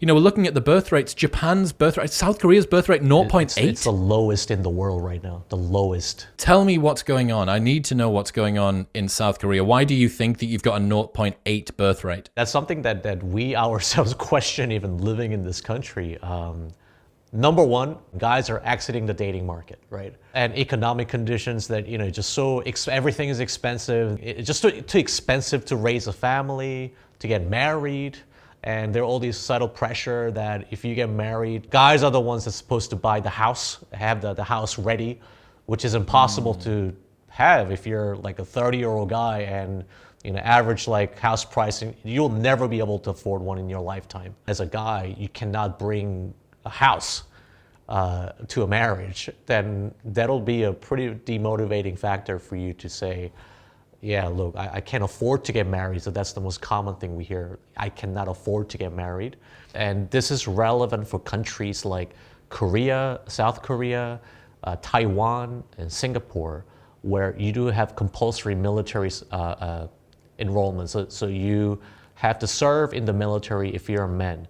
we're looking at the birth rates. Japan's birth rate, South Korea's birth rate, 0.8. It's the lowest in the world right now. The lowest. Tell me what's going on. I need to know what's going on in South Korea. Why do you think that you've got a 0.8 birth rate? That's something that we ourselves question even living in this country. Number one, guys are exiting the dating market, right? And economic conditions that, just everything is expensive. It's just too expensive to raise a family, to get married. And there are all these subtle pressure that if you get married, guys are the ones that's supposed to buy the house, have the house ready, which is impossible to have if you're like a 30-year-old guy and average like house pricing, you'll never be able to afford one in your lifetime. As a guy, you cannot bring a house to a marriage. Then that'll be a pretty demotivating factor for you to say, yeah, look, I can't afford to get married. So that's the most common thing we hear. I cannot afford to get married. And this is relevant for countries like Korea, South Korea, Taiwan, and Singapore, where you do have compulsory military enrollment. So you have to serve in the military if you're a man.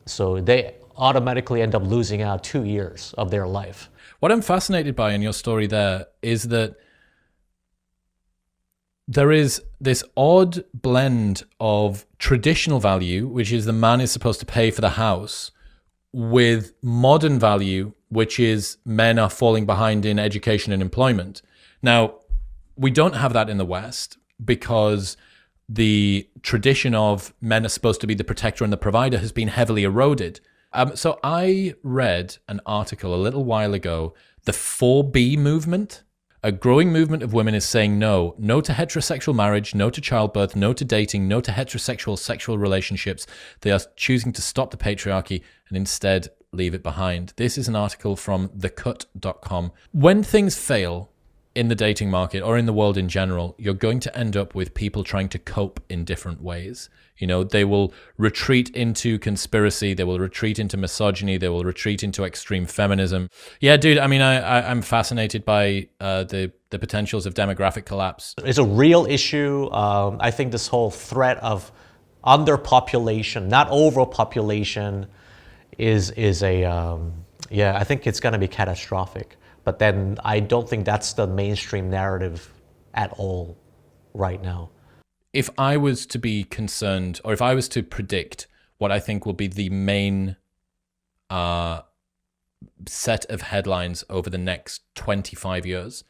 So they automatically end up losing out 2 years of their life. What I'm fascinated by in your story there is that there is this odd blend of traditional value, which is the man is supposed to pay for the house, with modern value, which is men are falling behind in education and employment. Now, we don't have that in the West because the tradition of men are supposed to be the protector and the provider has been heavily eroded. So I read an article a little while ago, the 4B movement. A growing movement of women is saying no to heterosexual marriage, no to childbirth, no to dating, no to heterosexual sexual relationships. They are choosing to stop the patriarchy and instead leave it behind. This is an article from thecut.com. When things fail in the dating market or in the world in general, you're going to end up with people trying to cope in different ways. They will retreat into conspiracy. They will retreat into misogyny. They will retreat into extreme feminism. Yeah, dude, I'm fascinated by the potentials of demographic collapse. It's a real issue. I think this whole threat of underpopulation, not overpopulation, is I think it's going to be catastrophic. But then I don't think that's the mainstream narrative at all right now. If I was to be concerned, or if I was to predict what I think will be the main set of headlines over the next 25 years,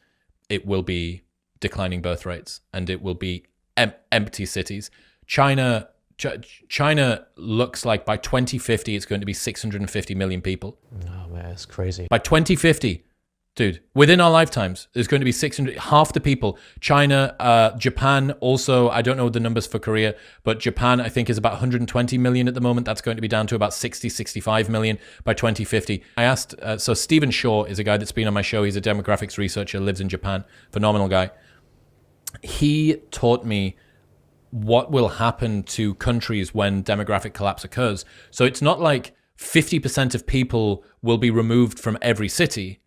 it will be declining birth rates and it will be empty cities. China looks like by 2050, it's going to be 650 million people. Oh man, it's crazy. By 2050, dude, within our lifetimes, there's going to be 600, half the people. China, Japan also, I don't know the numbers for Korea, but Japan, I think, is about 120 million at the moment. That's going to be down to about 60, 65 million by 2050. I asked, so Stephen Shaw is a guy that's been on my show. He's a demographics researcher, lives in Japan, phenomenal guy. He taught me what will happen to countries when demographic collapse occurs. So it's not like 50% of people will be removed from every city.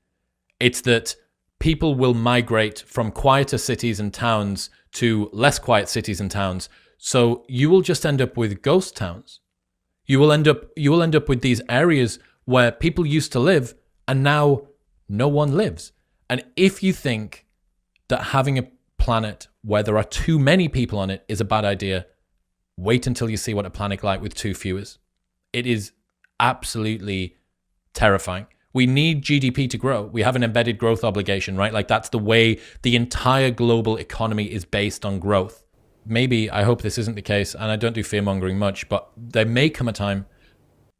It's that people will migrate from quieter cities and towns to less quiet cities and towns. So you will just end up with ghost towns. You will end up with these areas where people used to live and now no one lives. And if you think that having a planet where there are too many people on it is a bad idea, wait until you see what a planet like with too few is. It is absolutely terrifying. We need GDP to grow. We have an embedded growth obligation, right? Like that's the way the entire global economy is based on growth. Maybe, I hope this isn't the case, and I don't do fear-mongering much, but there may come a time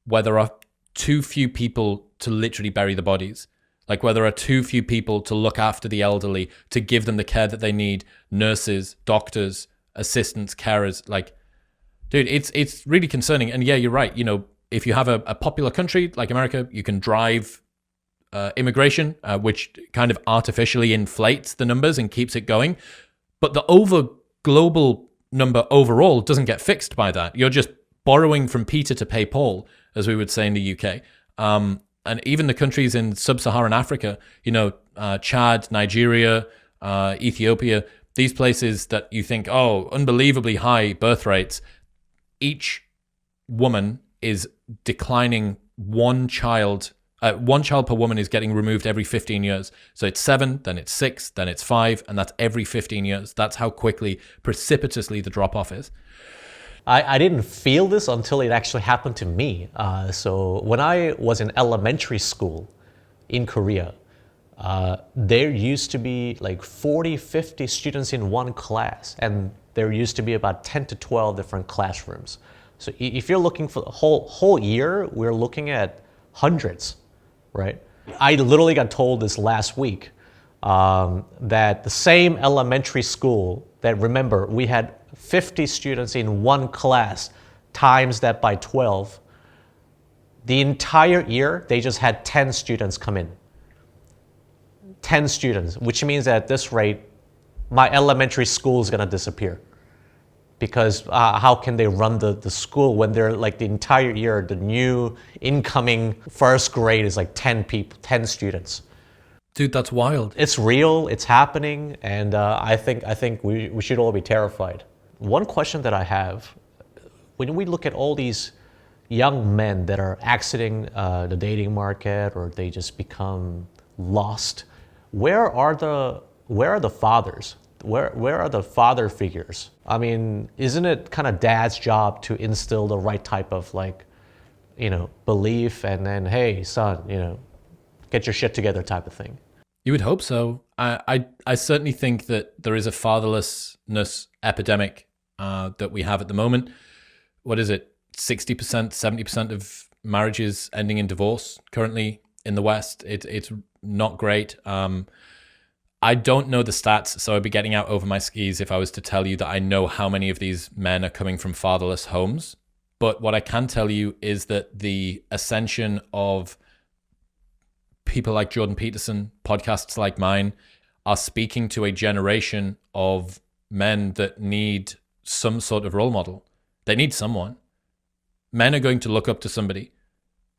where there are too few people to literally bury the bodies. Like where there are too few people to look after the elderly, to give them the care that they need, nurses, doctors, assistants, carers. Like, dude, it's really concerning. And yeah, you're right. If you have a popular country like America, you can drive immigration, which kind of artificially inflates the numbers and keeps it going. But the global number overall doesn't get fixed by that. You're just borrowing from Peter to pay Paul, as we would say in the UK. And even the countries in sub-Saharan Africa, Chad, Nigeria, Ethiopia, these places that you think, oh, unbelievably high birth rates, each woman is declining one child per woman is getting removed every 15 years. So it's 7, then it's 6, then it's 5, and that's every 15 years. That's how quickly, precipitously the drop-off is. I didn't feel this until it actually happened to me. So when I was in elementary school in Korea, there used to be like 40, 50 students in one class, and there used to be about 10 to 12 different classrooms. So if you're looking for the whole year, we're looking at hundreds, right? I literally got told this last week that the same elementary school that, remember, we had 50 students in one class, times that by 12, the entire year, they just had 10 students come in. 10 students, which means that at this rate, my elementary school is going to disappear. Because how can they run the school when they're like the entire year, the new incoming first grade is like 10 people, 10 students. Dude, that's wild. It's real, it's happening, and I think we should all be terrified. One question that I have, when we look at all these young men that are exiting the dating market, or they just become lost, where are the fathers? Where are the father figures? I mean, isn't it kind of dad's job to instill the right type of belief, and then, hey, son, get your shit together type of thing? You would hope so. I certainly think that there is a fatherlessness epidemic that we have at the moment. What is it? 60%, 70% of marriages ending in divorce currently in the West. It's not great. I don't know the stats, so I'd be getting out over my skis if I was to tell you that I know how many of these men are coming from fatherless homes. But what I can tell you is that the ascension of people like Jordan Peterson, podcasts like mine, are speaking to a generation of men that need some sort of role model. They need someone. Men are going to look up to somebody.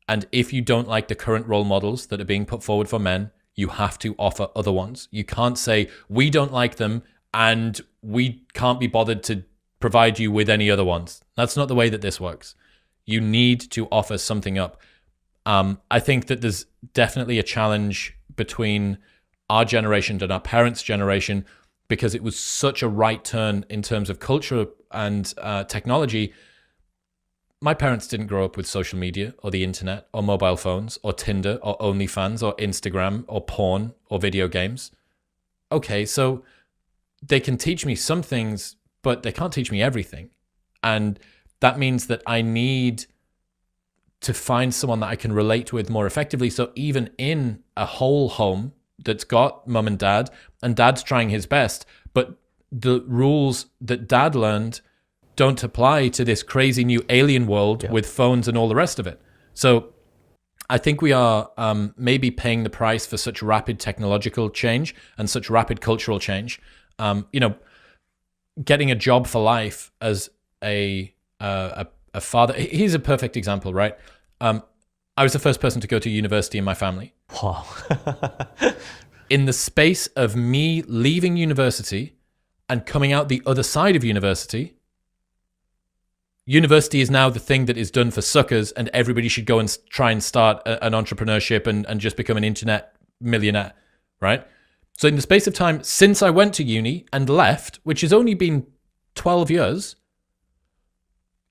And if you don't like the current role models that are being put forward for men, you have to offer other ones. You can't say, we don't like them and we can't be bothered to provide you with any other ones. That's not the way that this works. You need to offer something up. I think that there's definitely a challenge between our generation and our parents' generation, because it was such a right turn in terms of culture and technology. My parents didn't grow up with social media or the internet or mobile phones or Tinder or OnlyFans or Instagram or porn or video games. Okay, so they can teach me some things, but they can't teach me everything. And that means that I need to find someone that I can relate with more effectively. So even in a whole home that's got mum and dad's trying his best, but the rules that dad learned don't apply to this crazy new alien world with phones and all the rest of it. So I think we are maybe paying the price for such rapid technological change and such rapid cultural change. Getting a job for life as a father. Here's a perfect example, right? I was the first person to go to university in my family. Wow. In the space of me leaving university and coming out the other side of university, university is now the thing that is done for suckers, and everybody should go and try and start an entrepreneurship and just become an internet millionaire, right? So in the space of time since I went to uni and left, which has only been 12 years,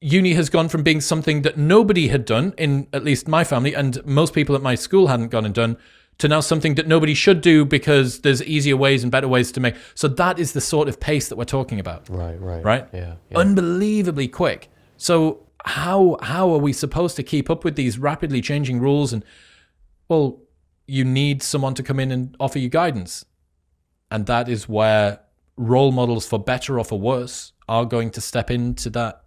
uni has gone from being something that nobody had done, in at least my family, and most people at my school hadn't gone and done, to now something that nobody should do because there's easier ways and better ways to make. So that is the sort of pace that we're talking about. Right? Yeah. Unbelievably quick. So how are we supposed to keep up with these rapidly changing rules? And, well, you need someone to come in and offer you guidance. And that is where role models, for better or for worse, are going to step into that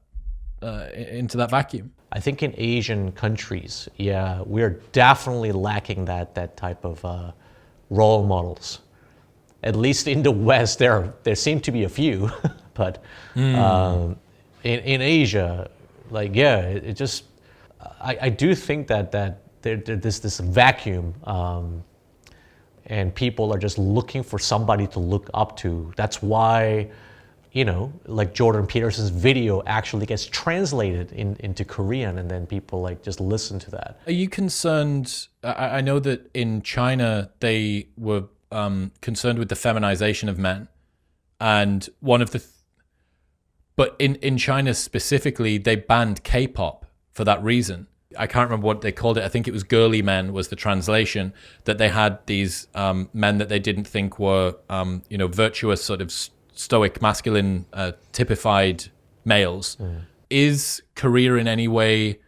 vacuum. I think in Asian countries, we're definitely lacking that type of role models. At least in the West, there seem to be a few, but in Asia, it just, I do think that there's this vacuum, and people are just looking for somebody to look up to. That's why, like Jordan Peterson's video actually gets translated into Korean, and then people like just listen to that. Are you concerned? I know that in China they were concerned with the feminization of men, and one of the but in China specifically, they banned K-pop for that reason. I can't remember what they called it. I think it was girly men was the translation, that they had these men that they didn't think were, virtuous, sort of stoic, masculine, typified males. Is Korea in any way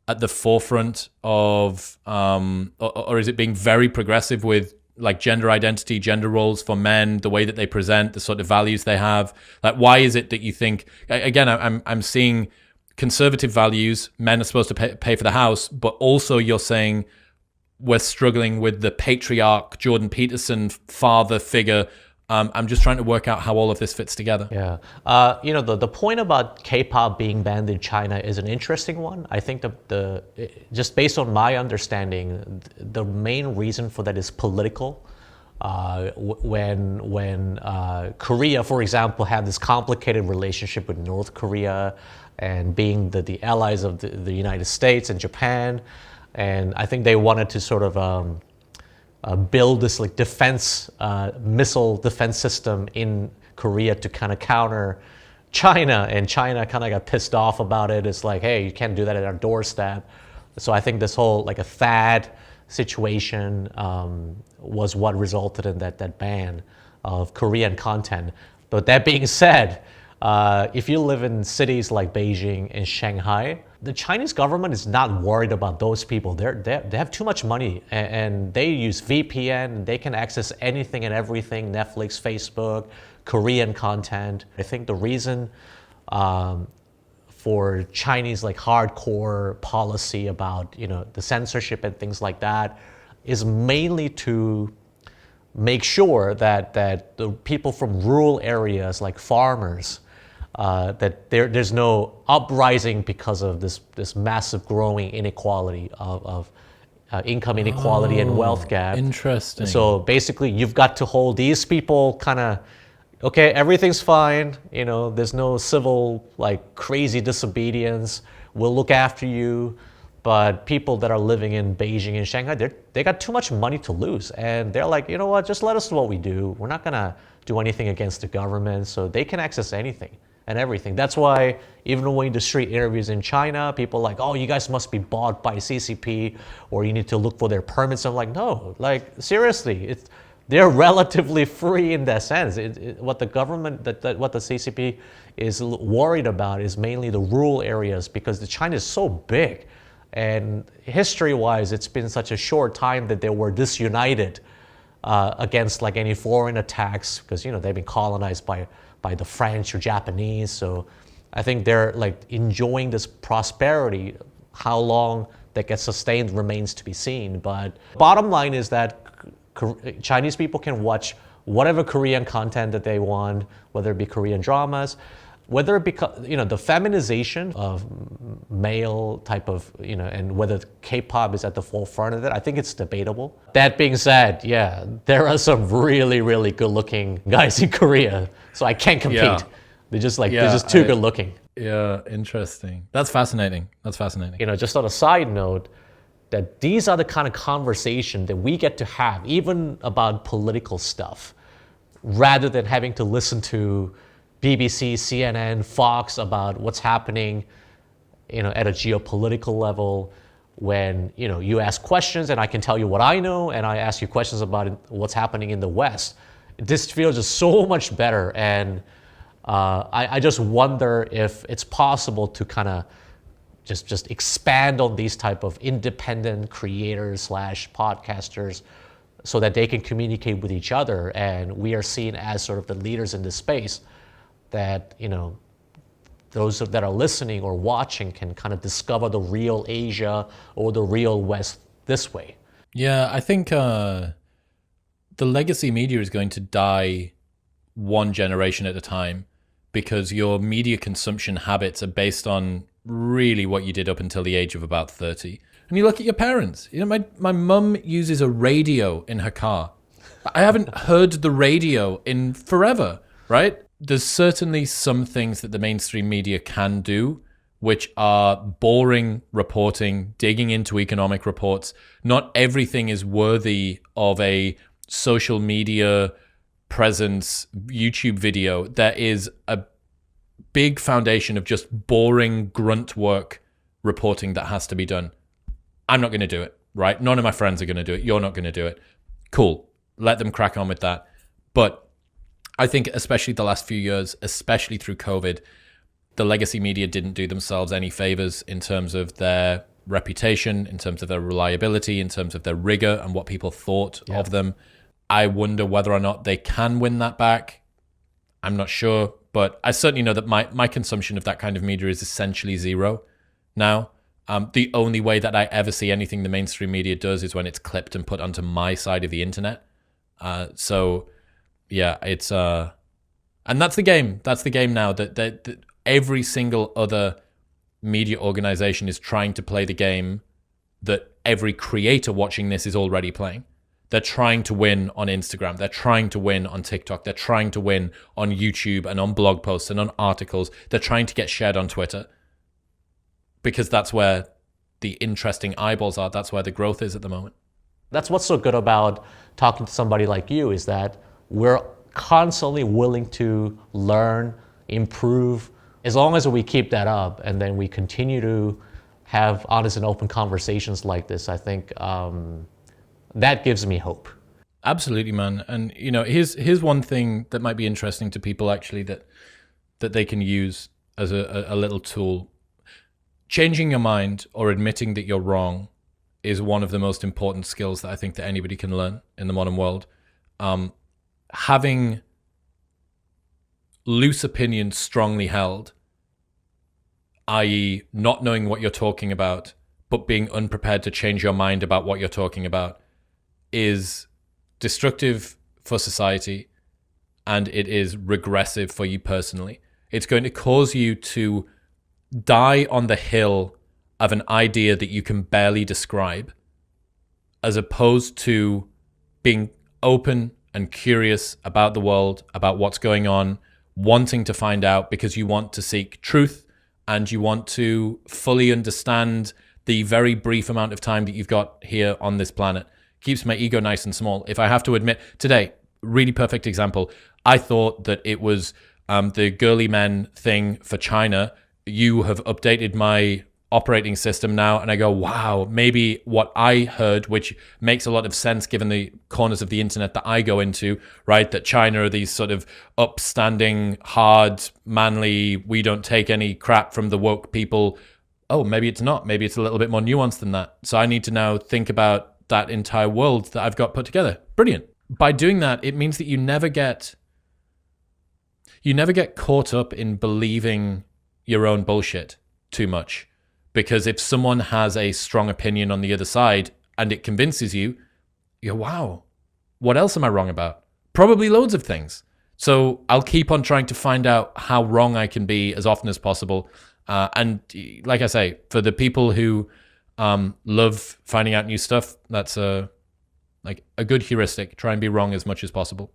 at the forefront of, or is it being very progressive with like gender identity, gender roles for men, the way that they present, the sort of values they have? Like, why is it that you think, again, I'm seeing conservative values, men are supposed to pay for the house, but also you're saying we're struggling with the patriarch, Jordan Peterson father figure. I'm just trying to work out how all of this fits together. Yeah. The point about K-pop being banned in China is an interesting one. I think just based on my understanding, the main reason for that is political. When Korea, for example, had this complicated relationship with North Korea and being the allies of the United States and Japan, and I think they wanted to sort of build this like missile defense system in Korea to kind of counter China, and China kind of got pissed off about it. It's like, hey, you can't do that at our doorstep. So I think this whole like a THAAD situation was what resulted in that ban of Korean content. But that being said, if you live in cities like Beijing and Shanghai, the Chinese government is not worried about those people. They have too much money, and they use VPN, and they can access anything and everything, Netflix, Facebook, Korean content. I think the reason for Chinese like hardcore policy about the censorship and things like that is mainly to make sure that the people from rural areas like farmers, that there's no uprising because of this massive growing inequality of income inequality and wealth gap. Interesting. So basically, you've got to hold these people kind of, okay, everything's fine. There's no civil like crazy disobedience. We'll look after you. But people that are living in Beijing and Shanghai, they got too much money to lose. And they're like, you know what, just let us do what we do. We're not going to do anything against the government. So they can access anything and everything. That's why even when you do street interviews in China, people are like, oh, you guys must be bought by CCP, or you need to look for their permits. I'm like, no, like seriously, they're relatively free in that sense. What the government, what the CCP is worried about is mainly the rural areas, because China is so big. And history-wise, it's been such a short time that they were disunited against like any foreign attacks, because they've been colonized by the French or Japanese. So I think they're like enjoying this prosperity. How long that gets sustained remains to be seen. But bottom line is that Chinese people can watch whatever Korean content that they want, whether it be Korean dramas, whether it be the feminization of male type of and whether K-pop is at the forefront of it. I think it's debatable. That being said, yeah, there are some really, really good-looking guys in Korea, so I can't compete. Yeah. They're just too good-looking. Yeah, interesting. That's fascinating. Just on a side note, that these are the kind of conversation that we get to have, even about political stuff, rather than having to listen to BBC, CNN, Fox about what's happening, at a geopolitical level. When you ask questions and I can tell you what I know, and I ask you questions about what's happening in the West, this feels just so much better. And I just wonder if it's possible to kind of just expand on these type of independent creators / podcasters, so that they can communicate with each other, and we are seen as sort of the leaders in this space. That those that are listening or watching can kind of discover the real Asia or the real West this way. Yeah, I think the legacy media is going to die one generation at a time, because your media consumption habits are based on really what you did up until the age of about 30. And you look at your parents. My mum uses a radio in her car. I haven't heard the radio in forever, right? there's certainly some things that the mainstream media can do, which are boring reporting, digging into economic reports. Not everything is worthy of a social media presence YouTube video. There is a big foundation of just boring grunt work reporting that has to be done. I'm not going to do it, right? None of my friends are going to do it. You're not going to do it. Cool. Let them crack on with that. But I think especially the last few years, especially through COVID, the legacy media didn't do themselves any favors in terms of their reputation, in terms of their reliability, in terms of their rigor and what people thought of them. I wonder whether or not they can win that back. I'm not sure, but I certainly know that my consumption of that kind of media is essentially zero now. The only way that I ever see anything the mainstream media does is when it's clipped and put onto my side of the internet. So yeah, it's and that's the game. That's the game now. That every single other media organization is trying to play the game that every creator watching this is already playing. They're trying to win on Instagram. They're trying to win on TikTok. They're trying to win on YouTube and on blog posts and on articles. They're trying to get shared on Twitter because that's where the interesting eyeballs are. That's where the growth is at the moment. That's what's so good about talking to somebody like you, is that we're constantly willing to learn, improve, as long as we keep that up and then we continue to have honest and open conversations like this. I think that gives me hope. Absolutely, man. And here's one thing that might be interesting to people actually that they can use as a little tool. Changing your mind or admitting that you're wrong is one of the most important skills that I think that anybody can learn in the modern world. Having loose opinions strongly held, i.e. not knowing what you're talking about, but being unprepared to change your mind about what you're talking about, is destructive for society, and it is regressive for you personally. It's going to cause you to die on the hill of an idea that you can barely describe, as opposed to being open and curious about the world, about what's going on, wanting to find out because you want to seek truth and you want to fully understand the very brief amount of time that you've got here on this planet. Keeps my ego nice and small. If I have to admit, today, really perfect example, I thought that it was the girly men thing for China. You have updated my operating system now, and I go, wow, maybe what I heard, which makes a lot of sense given the corners of the internet that I go into, right? That China are these sort of upstanding, hard, manly, we don't take any crap from the woke people. Oh, maybe it's not. Maybe it's a little bit more nuanced than that. So I need to now think about that entire world that I've got put together. Brilliant. By doing that, it means that you never get caught up in believing your own bullshit too much. Because if someone has a strong opinion on the other side and it convinces you, you're, wow, what else am I wrong about? Probably loads of things. So I'll keep on trying to find out how wrong I can be as often as possible. And like I say, for the people who love finding out new stuff, that's a good heuristic. Try and be wrong as much as possible.